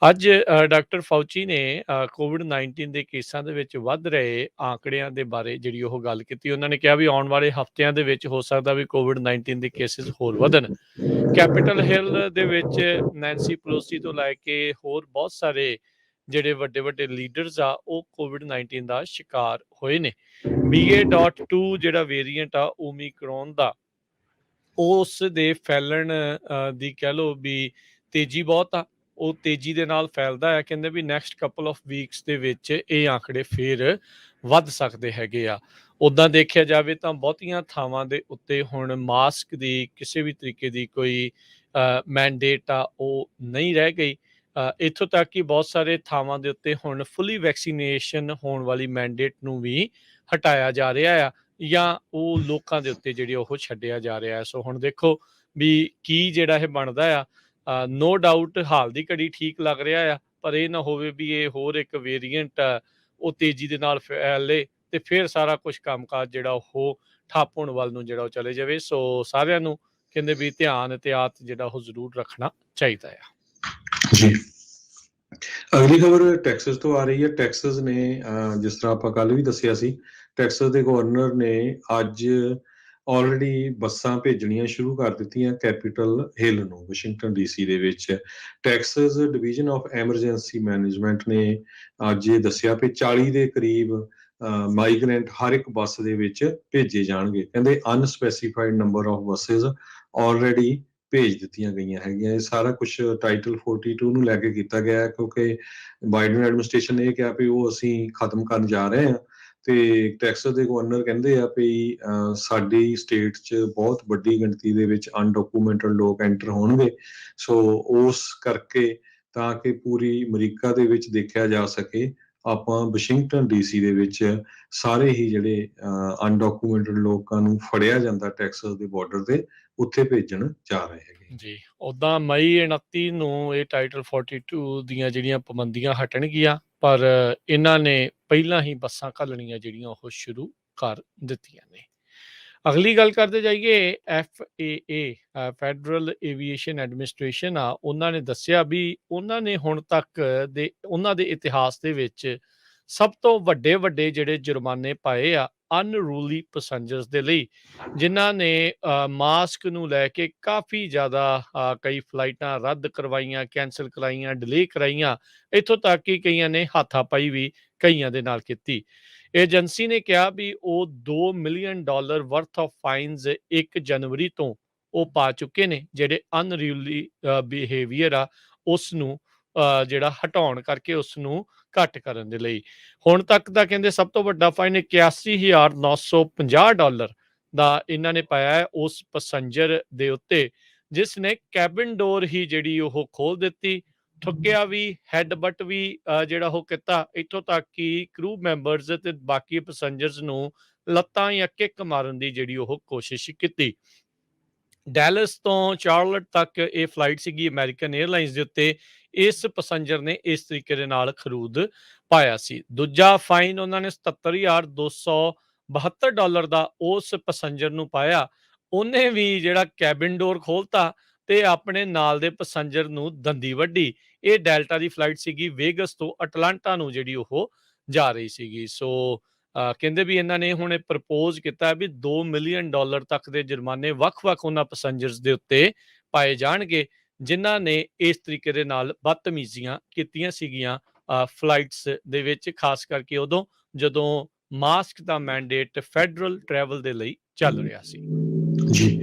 ਅੱਜ doctor Fauci ਨੇ ਕੋਵਿਡ-19 ਦੇ ਕੇਸਾਂ ਦੇ ਵਿੱਚ ਵੱਧ ਰਹੇ ਆંકੜਿਆਂ ਦੇ ਬਾਰੇ ਜਿਹੜੀ ਉਹ ਗੱਲ ਕੀਤੀ। ਉਹਨਾਂ ਨੇ ਕਿਹਾ ਵੀ ਆਉਣ ਵਾਲੇ ਹਫ਼ਤਿਆਂ ਦੇ ਵਿੱਚ ਹੋ ਸਕਦਾ ਵੀ ਕੋਵਿਡ-19 ਦੇ ਕੇਸਿਸ ਹੋਰ ਵਧਣ। ਕੈਪੀਟਲ ਹਿੱਲ ਦੇ ਵਿੱਚ ਨੈਂਸੀ ਪੈਲੋਸੀ ਤੋਂ ਲੈ ਕੇ ਹੋਰ ਬਹੁਤ ਸਾਰੇ ਜਿਹੜੇ ਵੱਡੇ-ਵੱਡੇ ਲੀਡਰਸ ਆ, ਉਹ ਕੋਵਿਡ-19 ਦਾ ਸ਼ਿਕਾਰ ਹੋਏ ਨੇ। BA.2 ਜਿਹੜਾ ਵੇਰੀਐਂਟ ਆ ਓਮਿਕਰੋਨ ਦਾ, ਉਸ ਦੇ ਫੈਲਣ ਦੀ ਕਹਿ ਲਓ ਵੀ ਤੇਜ਼ੀ ਬਹੁਤ ਆ। ਉਹ ਤੇਜ਼ੀ ਦੇ ਨਾਲ ਫੈਲਦਾ ਹੈ। ਕਹਿੰਦੇ ਵੀ ਨੈਕਸਟ ਕਪਲ ਆਫ ਵੀਕਸ ਦੇ ਵਿੱਚ ਇਹ ਆંકੜੇ ਫਿਰ ਵੱਧ ਸਕਦੇ ਹੈਗੇ ਆ। ਉੱਦਾਂ ਦੇਖਿਆ ਜਾਵੇ ਤਾਂ ਬਹੁਤੀਆਂ ਥਾਵਾਂ ਦੇ ਉੱਤੇ ਹੁਣ ਮਾਸਕ ਦੀ ਕਿਸੇ ਵੀ ਤਰੀਕੇ ਦੀ ਕੋਈ ਮੈਂਡੇਟ ਆ ਉਹ ਨਹੀਂ ਰਹਿ ਗਈ। ਇੱਥੋਂ ਤੱਕ ਕਿ ਬਹੁਤ ਸਾਰੇ ਥਾਵਾਂ ਦੇ ਉੱਤੇ ਹੁਣ ਫੁੱਲੀ ਵੈਕਸੀਨੇਸ਼ਨ ਹੋਣ ਵਾਲੀ ਮੈਂਡੇਟ ਨੂੰ ਵੀ ਹਟਾਇਆ ਜਾ ਰਿਹਾ ਆ, ਜਾਂ ਉਹ ਲੋਕਾਂ ਦੇ ਉੱਤੇ ਜਿਹੜੀ ਉਹ ਛੱਡਿਆ ਜਾ ਰਿਹਾ। ਸੋ ਹੁਣ ਦੇਖੋ ਵੀ ਕੀ ਜਿਹੜਾ ਇਹ ਬਣਦਾ ਆ। ਨੋ ਡਾਊਟ ਹਾਲ ਦੀ ਘੜੀ ਠੀਕ ਲੱਗ ਰਿਹਾ ਆ, ਪਰ ਇਹ ਨਾ ਹੋਵੇ ਵੀ ਇਹ ਹੋਰ ਇੱਕ ਵੇਰੀਐਂਟ ਉਹ ਤੇਜ਼ੀ ਦੇ ਨਾਲ ਫੈਲੇ ਤੇ ਫਿਰ ਸਾਰਾ ਕੁਝ ਕੰਮਕਾਜ ਜਿਹੜਾ ਉਹ ਠੱਪ ਹੋਣ ਵੱਲ ਨੂੰ ਜਿਹੜਾ ਉਹ ਚਲੇ ਜਾਵੇ। ਸੋ ਸਾਰਿਆਂ ਨੂੰ ਕਹਿੰਦੇ ਵੀ ਧਿਆਨ ਇhtiyਾਤ ਜਿਹੜਾ ਉਹ ਜ਼ਰੂਰ ਰੱਖਣਾ ਚਾਹੀਦਾ ਆ। ਜੀ, ਅਗਲੀ ਖਬਰ ਟੈਕਸਸ ਤੋਂ ਆ ਰਹੀ ਹੈ। ਟੈਕਸਸ ਨੇ ਜਿਸ ਤਰ੍ਹਾਂ ਆਪਾਂ ਕੱਲ ਵੀ ਦੱਸਿਆ ਸੀ, ਟੈਕਸਸ ਦੇ ਗਵਰਨਰ ਨੇ ਅੱਜ ਆਲਰੇਡੀ ਬੱਸਾਂ ਭੇਜਣੀਆਂ ਸ਼ੁਰੂ ਕਰ ਦਿੱਤੀਆਂ ਕੈਪੀਟਲ ਹਿੱਲ ਨੂੰ, ਵਾਸ਼ਿੰਗਟਨ ਡੀਸੀ ਦੇ ਵਿੱਚ। Texas division of emergency management ਨੇ ਅੱਜ ਇਹ ਦੱਸਿਆ ਕਿ 40 ਦੇ ਕਰੀਬ ਮਾਈਗ੍ਰੈਂਟ ਹਰ ਇੱਕ ਬੱਸ ਦੇ ਵਿੱਚ ਭੇਜੇ ਜਾਣਗੇ। ਕਹਿੰਦੇ ਅਨਸਪੈਸੀਫਾਈਡ ਨੰਬਰ ਆਫ ਬੱਸਿਸ ਆਲਰੇਡੀ ਭੇਜ ਦਿੱਤੀਆਂ ਗਈਆਂ ਹੈਗੀਆਂ। ਇਹ ਸਾਰਾ ਕੁਝ ਟਾਈਟਲ 42 ਨੂੰ ਲੈ ਕੇ ਕੀਤਾ ਗਿਆ ਹੈ, ਕਿਉਂਕਿ ਬਾਈਡਨ ਐਡਮਿਨਿਸਟ੍ਰੇਸ਼ਨ ਨੇ ਇਹ ਕਿਹਾ ਵੀ ਉਹ ਅਸੀਂ ਖਤਮ ਕਰਨ ਜਾ ਰਹੇ ਹਾਂ। ਤੇ ਟੈਕਸਸ ਦੇ ਗਵਰਨਰ ਕਹਿੰਦੇ ਆ ਵੀ ਸਾਡੀ ਸਟੇਟ 'ਚ ਬਹੁਤ ਵੱਡੀ ਗਿਣਤੀ ਦੇ ਵਿੱਚ ਅਨਡਾਕੂਮੈਂਟਡ ਲੋਕ ਐਂਟਰ ਹੋਣਗੇ। ਸੋ ਉਸ ਕਰਕੇ ਤਾਂ ਕਿ ਪੂਰੀ ਅਮਰੀਕਾ ਦੇ ਵਿੱਚ ਦੇਖਿਆ ਜਾ ਸਕੇ, ਆਪਾਂ ਵਾਸ਼ਿੰਗਟਨ ਡੀਸੀ ਦੇ ਵਿੱਚ ਸਾਰੇ ਹੀ ਜਿਹੜੇ ਅਨਡਾਕੂਮੈਂਟਡ ਲੋਕਾਂ ਨੂੰ ਫੜਿਆ ਜਾਂਦਾ ਟੈਕਸਸ ਦੇ ਬਾਰਡਰ ਤੇ, ਉੱਥੇ ਭੇਜਣ ਜਾ ਰਹੇ ਹੈਗੇ ਜੀ। ਉੱਦਾਂ ਮਈ 29 ਨੂੰ ਇਹ ਟਾਈਟਲ 42 ਦੀਆਂ ਜਿਹੜੀਆਂ ਪਾਬੰਦੀਆਂ ਹਟਣਗੀਆਂ, ਪਰ ਇਹਨਾਂ ਨੇ ਪਹਿਲਾਂ ਹੀ ਬੱਸਾਂ ਘੱਲਣੀਆਂ ਜਿਹੜੀਆਂ ਉਹ ਸ਼ੁਰੂ ਕਰ ਦਿੱਤੀਆਂ ਨੇ। ਅਗਲੀ ਗੱਲ ਕਰਦੇ ਜਾਈਏ, FAA ਫੈਡਰਲ ਏਵੀਏਸ਼ਨ ਐਡਮਿਨਿਸਟ੍ਰੇਸ਼ਨ ਆ, ਉਹਨਾਂ ਨੇ ਦੱਸਿਆ ਵੀ ਉਹਨਾਂ ਨੇ ਹੁਣ ਤੱਕ ਦੇ ਉਹਨਾਂ ਦੇ ਇਤਿਹਾਸ ਦੇ ਵਿੱਚ ਸਭ ਤੋਂ ਵੱਡੇ ਜਿਹੜੇ ਜੁਰਮਾਨੇ ਪਾਏ ਆ ਅਨਰੂਲੀ ਪੈਸੰਜਰਸ ਦੇ ਲਈ, ਜਿਨ੍ਹਾਂ ਨੇ ਮਾਸਕ ਨੂੰ ਲੈ ਕੇ ਕਾਫੀ ਜ਼ਿਆਦਾ ਕਈ ਫਲਾਈਟਾਂ ਰੱਦ ਕਰਵਾਈਆਂ, ਕੈਂਸਲ ਕਰਾਈਆਂ, ਡਿਲੇ ਕਰਾਈਆਂ। ਇੱਥੋਂ ਤੱਕ ਕਿ ਕਈਆਂ ਨੇ ਹਾਥਾਪਾਈ ਵੀ ਕਈਆਂ ਦੇ ਨਾਲ ਕੀਤੀ। ਏਜੰਸੀ ਨੇ ਕਿਹਾ ਵੀ ਉਹ $2 ਮਿਲੀਅਨ ਵਰਥ ਆਫ ਫਾਈਨਸ 1 ਜਨਵਰੀ ਤੋਂ ਉਹ ਪਾ ਚੁੱਕੇ ਨੇ, ਜਿਹੜੇ ਅਨਰੂਲੀ ਬਿਹੇਵੀਅਰ ਆ ਉਸ ਨੂੰ ਜਿਹੜਾ ਹਟਾਉਣ ਕਰਕੇ ਉਸ ਨੂੰ ਘੱਟ ਕਰਨ ਦੇ ਲਈ। ਹੁਣ ਤੱਕ ਦਾ ਕਹਿੰਦੇ ਸਭ ਤੋਂ ਵੱਡਾ ਫਾਈਨ $81,950 ਦਾ ਇਹਨਾਂ ਨੇ ਪਾਇਆ ਹੈ ਉਸ ਪੈਸੰਜਰ ਦੇ ਉੱਤੇ, ਜਿਸ ਨੇ ਕੈਬਿਨ ਡੋਰ ਹੀ ਜਿਹੜੀ ਉਹ ਖੋਲ ਦਿੱਤੀ, ਠੁੱਕਿਆ ਵੀ, ਹੈਡ ਬਟ ਵੀ ਜਿਹੜਾ ਉਹ ਕੀਤਾ। ਇੱਥੋਂ ਤੱਕ ਕਿ ਕਰੂ ਮੈਂਬਰਸ ਤੇ ਬਾਕੀ ਪੈਸੰਜਰਸ ਨੂੰ ਲੱਤਾਂ ਜਾਂ ਕਿੱਕ ਮਾਰਨ ਦੀ ਜਿਹੜੀ ਉਹ ਕੋਸ਼ਿਸ਼ ਕੀਤੀ। ਡੈਲਸ ਤੋਂ ਚਾਰਲਟ ਤੱਕ ਇਹ ਫਲਾਈਟ ਸੀਗੀ ਅਮਰੀਕਨ ਏਅਰਲਾਈਨਸ ਦੇ ਉੱਤੇ। ਇਸ ਪੈਸੰਜਰ ਨੇ ਇਸ ਤਰੀਕੇ ਦੇ ਨਾਲ ਖਰੂਦ ਪਾਇਆ ਸੀ। ਦੂਜਾ ਫਾਈਨ ਉਹਨਾਂ ਨੇ $77,272 ਦਾ ਉਸ ਪੈਸੰਜਰ ਨੂੰ ਪਾਇਆ। ਉਹਨੇ ਵੀ ਜਿਹੜਾ ਕੈਬਿਨ ਡੋਰ ਖੋਲਤਾ ਤੇ ਆਪਣੇ ਨਾਲ ਦੇ ਪੈਸੰਜਰ ਨੂੰ ਦੰਦੀ ਵੱਢੀ। ਇਹ ਡੈਲਟਾ ਦੀ ਫਲਾਈਟ ਸੀਗੀ, ਵੇਗਸ ਤੋਂ ਅਟਲਾਂਟਾ ਨੂੰ ਜਿਹੜੀ ਉਹ ਜਾ ਰਹੀ ਸੀਗੀ। ਸੋ ਕਹਿੰਦੇ ਵੀ ਇਹਨਾਂ ਨੇ ਹੁਣ ਪ੍ਰਪੋਜ਼ ਕੀਤਾ ਵੀ $2 ਮਿਲੀਅਨ ਤੱਕ ਦੇ ਜੁਰਮਾਨੇ ਵੱਖ-ਵੱਖ ਉਹਨਾਂ ਪੈਸੰਜਰਸ ਦੇ ਉੱਤੇ ਪਾਏ ਜਾਣਗੇ, ਜਿਨ੍ਹਾਂ ਨੇ ਇਸ ਤਰੀਕੇ ਦੇ ਨਾਲ ਬਦਤਮੀਜ਼ੀਆਂ ਕੀਤੀਆਂ ਸੀਗੀਆਂ ਫਲਾਈਟਸ ਦੇ ਵਿੱਚ, ਖਾਸ ਕਰਕੇ ਉਦੋਂ ਜਦੋਂ ਮਾਸਕ ਦਾ ਮੈਂਡੇਟ ਫੈਡਰਲ ਟਰੈਵਲ ਦੇ ਲਈ ਚੱਲ ਰਿਹਾ ਸੀ। ਜੀ।